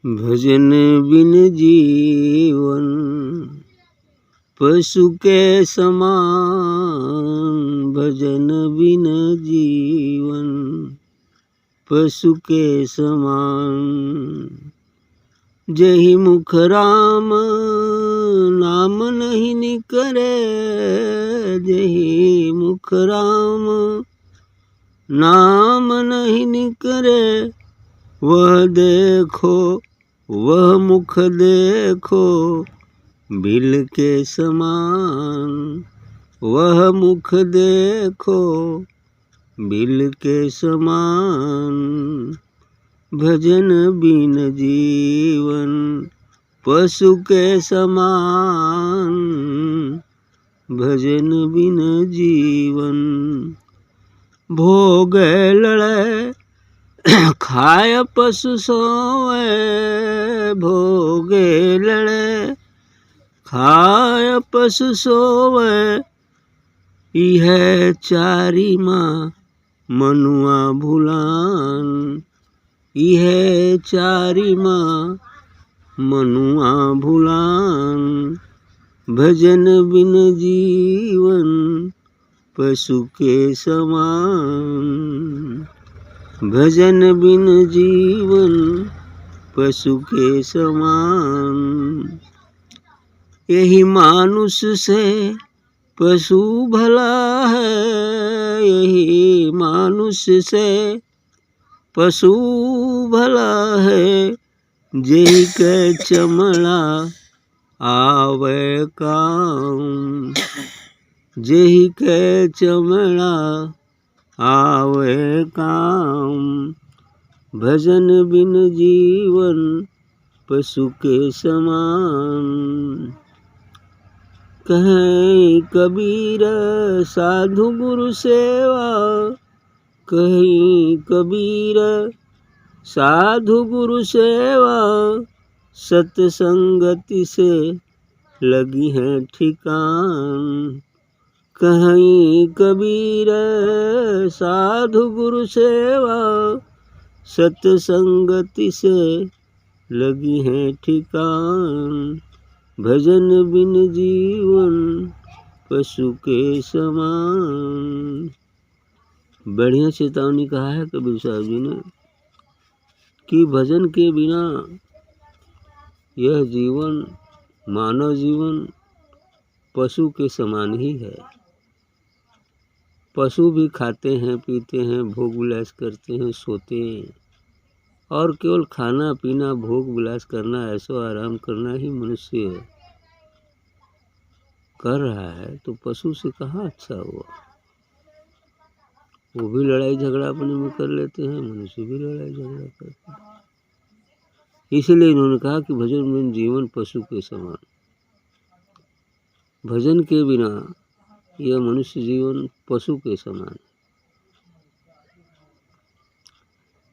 भजन बिन जीवन पशु के समान, भजन बिन जीवन पशु के समान। जहि मुख राम नाम नहीं निकरे, जहि मुख राम नाम नहीं निकरे, वह देखो वह मुख देखो बिल के समान, वह मुख देखो बिल के समान। भजन बिन जीवन पशु के समान, भजन बिन जीवन। भोग लड़े खाय पशु सोए, भोगे लड़े खाय पशु सोए, यह चारी माँ मनुआ भुलान, यह चारी माँ मनुआ भुलान। भजन बिन जीवन पशु के समान, भजन बिन जीवन पशु के समान। यही मानुष से पशु भला है, यही मानुष से पशु भला है, जेहि के चमड़ा आवे काम, जेहि के चमड़ा आवे काम। भजन बिन जीवन पशु के समान। कहीं कबीर साधु गुरु सेवा, कहीं कबीर साधु गुरु सेवा, सत्संगति से लगी है ठिकान। कहीं कबीर साधु गुरु सेवा, सत्संगति से लगी है ठिकान। भजन बिन जीवन पशु के समान। बढ़िया चेतावनी कहा है कबीर साहब जी ने कि भजन के बिना यह जीवन, मानव जीवन पशु के समान ही है। पशु भी खाते हैं, पीते हैं, भोग विलास करते हैं, सोते हैं, और केवल खाना पीना भोग विलास करना, ऐसो आराम करना ही मनुष्य कर रहा है, तो पशु से कहाँ अच्छा हुआ। वो भी लड़ाई झगड़ा अपने में कर लेते हैं, मनुष्य भी लड़ाई झगड़ा करते हैं। इसलिए इन्होंने कहा कि भजन बिन जीवन पशु के समान। भजन के बिना यह मनुष्य जीवन पशु के समान।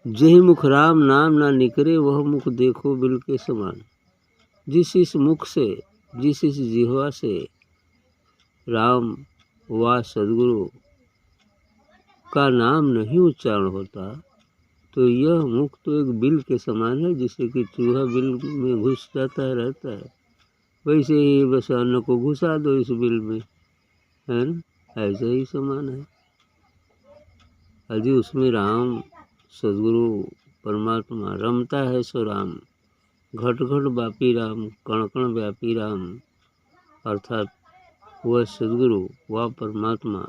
जेहि मुख राम नाम ना निकरे, वह मुख देखो बिल के समान। जिस इस मुख से, जिस इस जिह्वा से राम व सद्गुरु का नाम नहीं उच्चारण होता, तो यह मुख तो एक बिल के समान है, जिससे कि चूहा बिल में घुस जाता है, रहता है। वैसे ही बस अन्न को घुसा दो इस बिल में, है ना, ऐसा ही समान है। यदि उसमें राम सद्गुरु परमात्मा रमता है, सो राम घट घट व्यापी राम, कण कण व्यापी राम, अर्थात वह सद्गुरु वह परमात्मा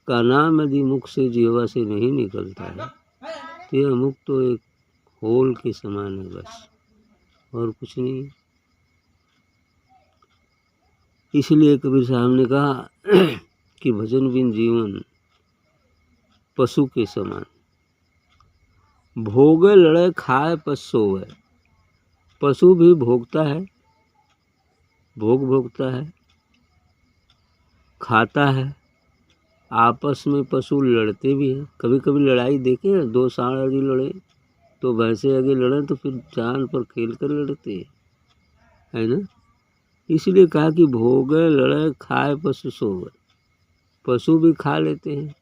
का नाम यदि मुख से जिह्वा से नहीं निकलता है, तो यह मुख तो एक होल के समान है, बस और कुछ नहीं। इसलिए कबीर साहब ने कहा कि भजन बिन जीवन पशु के समान। भोगे लड़े खाए पशु सोए। पशु भी भोगता है, भोग भोगता है, खाता है, आपस में पशु लड़ते भी हैं। कभी कभी लड़ाई देखे हैं, दो सांड यदि लड़े तो भैंसे आगे लड़े तो फिर जान पर खेल कर लड़ते हैं, है ना। इसलिए कहा कि भोगे लड़े खाए पशु सोए। पशु भी खा लेते हैं,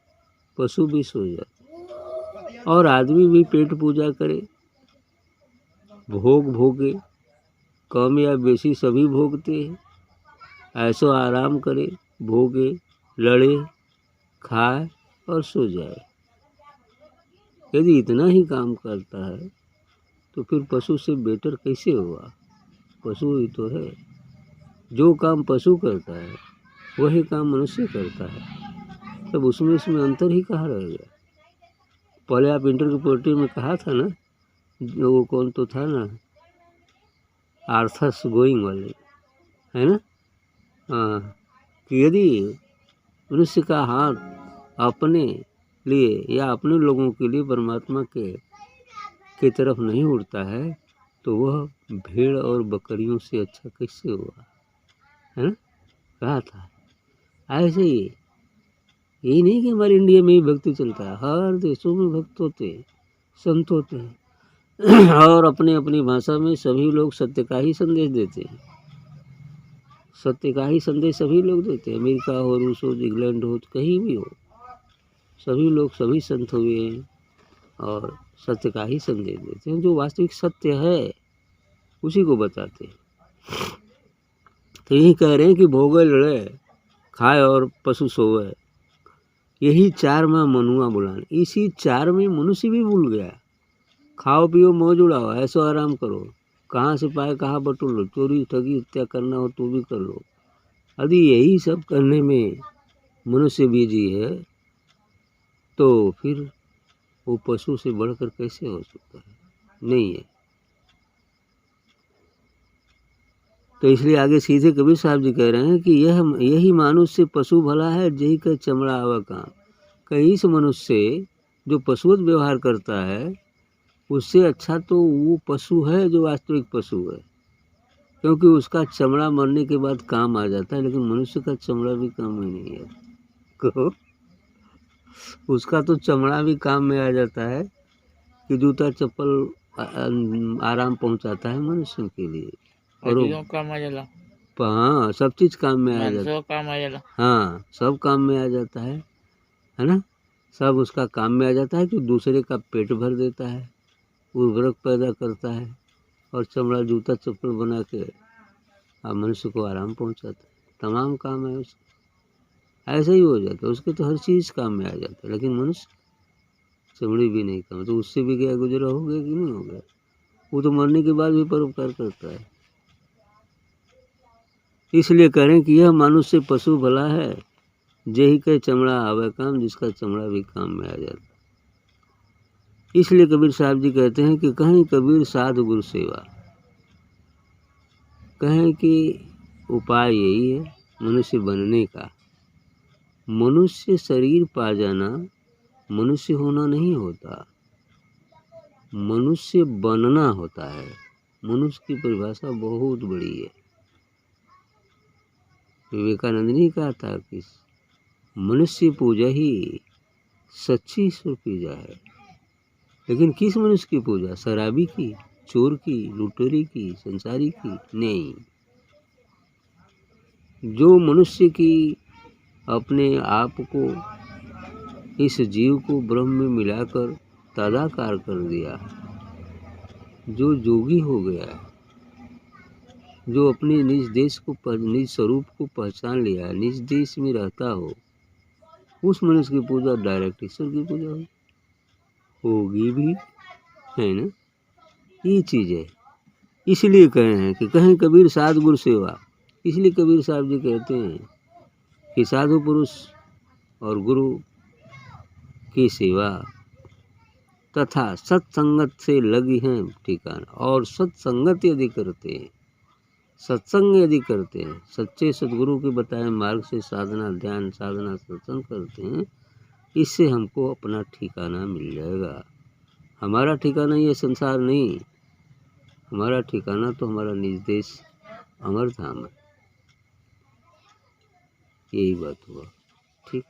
पशु भी सो जाते हैं, और आदमी भी पेट पूजा करे भोग भोगे, कम या बेशी सभी भोगते हैं। ऐसो आराम करे, भोगे, लड़े, खाए और सो जाए। यदि इतना ही काम करता है तो फिर पशु से बेटर कैसे हुआ? पशु ही तो है। जो काम पशु करता है वही काम मनुष्य करता है, तब उसमें अंतर ही कहाँ रह गया? पहले आप इंटर की पोएट्री में कहा था ना, जो वो कौन तो था ना, आर्थस गोइंग वाले, है ना? हाँ, कि यदि मनुष्य का हाथ अपने लिए या अपने लोगों के लिए परमात्मा के तरफ नहीं उड़ता है तो वह भेड़ और बकरियों से अच्छा कैसे हुआ? है ना? कहा था। ऐसे ही यही नहीं कि हमारे इंडिया में ही भक्ति चलता है, हर देशों में भक्त होते हैं, संत होते हैं और अपने अपनी भाषा में सभी लोग सत्य का ही संदेश देते हैं। सत्य का ही संदेश सभी लोग देते हैं। अमेरिका हो, रूस हो, इंग्लैंड हो, कहीं भी हो, सभी लोग सभी संत हुए हैं और सत्य का ही संदेश देते हैं। जो वास्तविक सत्य है उसी को बताते हैं। तो यही कह रहे हैं कि भोगे लड़े, खाए और पशु सोए, यही चार में मनुआ बुलान। इसी चार में मनुष्य भी भूल गया। खाओ पियो मौज उड़ाओ, ऐसो आराम करो, कहाँ से पाए कहाँ बटोर लो, चोरी ठगी हत्या करना हो तो भी कर लो। यदि यही सब करने में मनुष्य बिजी है तो फिर वो पशु से बढ़कर कैसे हो सकता है? नहीं है। तो इसलिए आगे सीधे कबीर साहब जी कह रहे हैं कि यही मानुष से पशु भला है, यही का चमड़ा आवा काम। कहीं इस मनुष्य से जो पशुवत व्यवहार करता है उससे अच्छा तो वो पशु है जो वास्तविक पशु है, क्योंकि उसका चमड़ा मरने के बाद काम आ जाता है, लेकिन मनुष्य का चमड़ा भी काम ही नहीं है। कहो, उसका तो चमड़ा भी काम में आ जाता है कि जूता चप्पल आराम पहुंचाता है मनुष्य के लिए, और काम आ जाला। हाँ, सब चीज काम में आ जाता है। काम आ जाला। हाँ, सब काम में आ जाता है ना? सब उसका काम में आ जाता है कि दूसरे का पेट भर देता है, उर्वरक पैदा करता है और चमड़ा जूता चप्पल बना के मनुष्य को आराम पहुंचाता है। तमाम काम है उसका। ऐसा ही हो जाता है, उसके तो हर चीज़ काम में आ जाता है, लेकिन मनुष्य चमड़ी भी नहीं काम। तो उससे भी क्या गुजरा हो गया कि नहीं हो गया? वो तो मरने के बाद भी परोपकार करता है। इसलिए कह रहे हैं कि यह मनुष्य पशु भला है, यही के चमड़ा आवे काम, जिसका चमड़ा भी काम में आ जाता है। इसलिए कबीर साहब जी कहते हैं कि कहीं कबीर साधु गुरु सेवा, कहें कि उपाय यही है मनुष्य बनने का। मनुष्य शरीर पा जाना मनुष्य होना नहीं होता, मनुष्य बनना होता है। मनुष्य की परिभाषा बहुत बड़ी है। विवेकानंद ने कहा था कि मनुष्य पूजा ही सच्ची ईश्वर पूजा है। लेकिन किस मनुष्य की पूजा? शराबी की, चोर की, लुटेरी की, संसारी की? नहीं। जो मनुष्य की अपने आप को, इस जीव को ब्रह्म में मिलाकर तदाकार कर दिया, जो जोगी हो गया, जो अपने निज देश को, निज स्वरूप को पहचान लिया, निज देश में रहता हो, उस मनुष्य की पूजा डायरेक्ट ईश्वर की पूजा होगी भी, है ना? ये चीज़ है। इसलिए कहे हैं कि कहें कबीर साधु गुरु सेवा। इसलिए कबीर साहब जी कहते हैं कि साधु पुरुष और गुरु की सेवा तथा सत्संगत से लगी हैं ठिकाना। और सत्संगत यदि करते हैं, सत्संग यदि करते हैं, सच्चे सदगुरु के बताए मार्ग से साधना, ध्यान साधना, सत्संग करते हैं, इससे हमको अपना ठिकाना मिल जाएगा। हमारा ठिकाना ये संसार नहीं, हमारा ठिकाना तो हमारा निज देश अमर धाम है। यही बात हुआ। ठीक।